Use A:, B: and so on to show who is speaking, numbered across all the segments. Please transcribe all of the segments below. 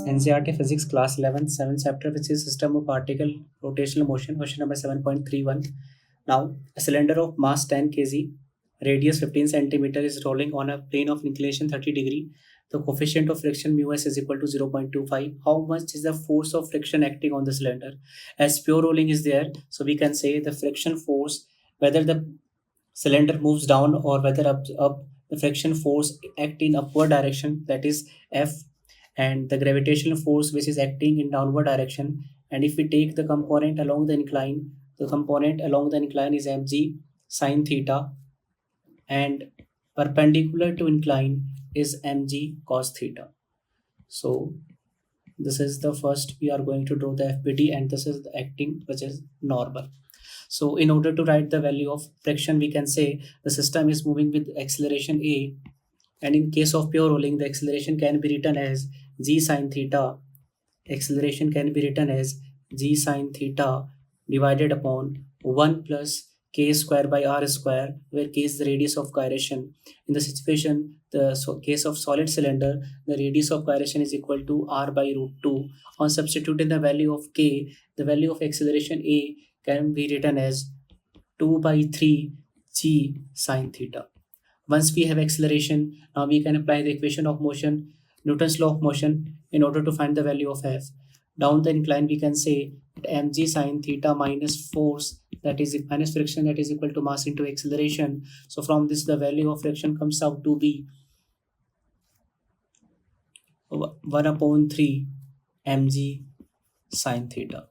A: NCERT Physics Class 11, 7th chapter, which is System of Particle Rotational Motion, question number 7.31. Now, a cylinder of mass 10 kg, radius 15 centimeter is rolling on a plane of inclination 30 degree. The coefficient of friction μs is equal to 0.25. How much is the force of friction acting on the cylinder? As pure rolling is there, so we can say the friction force, whether the cylinder moves down or whether up, the friction force act in upward direction, that is F, and the gravitational force which is acting in downward direction. And if we take the component along the incline, the component along the incline is mg sine theta, and perpendicular to incline is mg cos theta. So this is the first we are going to draw the FBT, and this is the acting which is normal. So in order to write the value of friction, we can say the system is moving with acceleration a, and in case of pure rolling, the acceleration can be written as g sine theta. Acceleration can be written as g sine theta divided upon 1 plus k square by r square, where k is the radius of gyration. In the situation, case of solid cylinder, the radius of gyration is equal to r by root 2. On substituting the value of k, the value of acceleration a can be written as 2 by 3 g sine theta. Once we have acceleration, now we can apply the equation of motion, Newton's law of motion, in order to find the value of F. Down the incline, we can say that mg sine theta minus force, that is minus friction, that is equal to mass into acceleration. So from this, the value of friction comes out to be 1 upon 3 mg sine theta.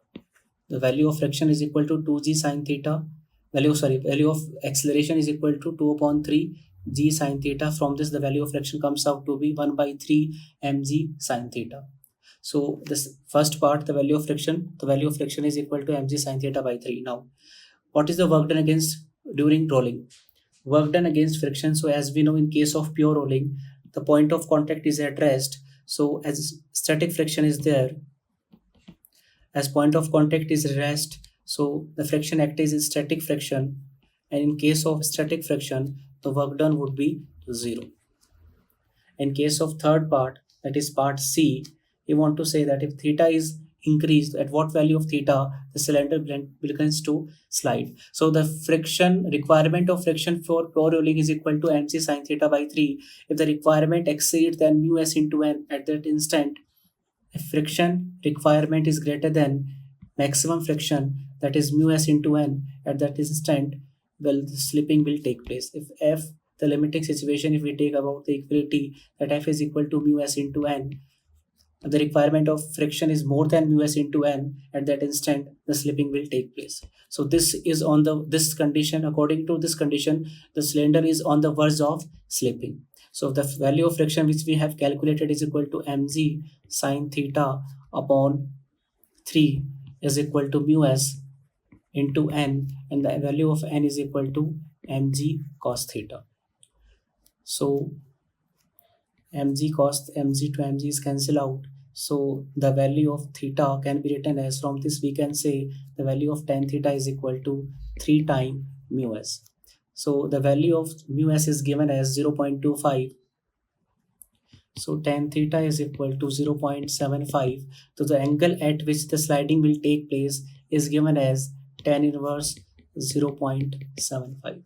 A: The value of friction is equal to 2g sine theta. Value of acceleration is equal to 2 upon 3 g sine theta. From this, the value of friction comes out to be 1 by 3 mg sine theta. So this first part, the value of friction is equal to mg sine theta by 3. Now, what is the work done against during rolling? Work done against friction. So as we know, in case of pure rolling, the point of contact is at rest. So as static friction is there, as point of contact is rest, so the friction act is static friction, and in case of static friction, the work done would be 0. In case of third part, that is part C, we want to say that if theta is increased, at what value of theta the cylinder begins to slide. So the requirement of friction for pure rolling is equal to mc sine theta by 3. If the requirement exceeds then mu s into n, at that instant, if friction requirement is greater than maximum friction, that is mu s into n, at that instant, well, the slipping will take place. If F, the limiting situation, if we take about the equality, that F is equal to mu s into n, the requirement of friction is more than mu s into n, at that instant, the slipping will take place. So this is on this condition. According to this condition, the cylinder is on the verge of slipping. So the value of friction which we have calculated is equal to mg sine theta upon 3 is equal to mu s into n, and the value of n is equal to mg cos theta. So mg to mg is cancel out. So the value of theta can be written as, from this we can say the value of tan theta is equal to 3 times mu s. So the value of mu s is given as 0.25. So tan theta is equal to 0.75. So the angle at which the sliding will take place is given as tan inverse 0.75.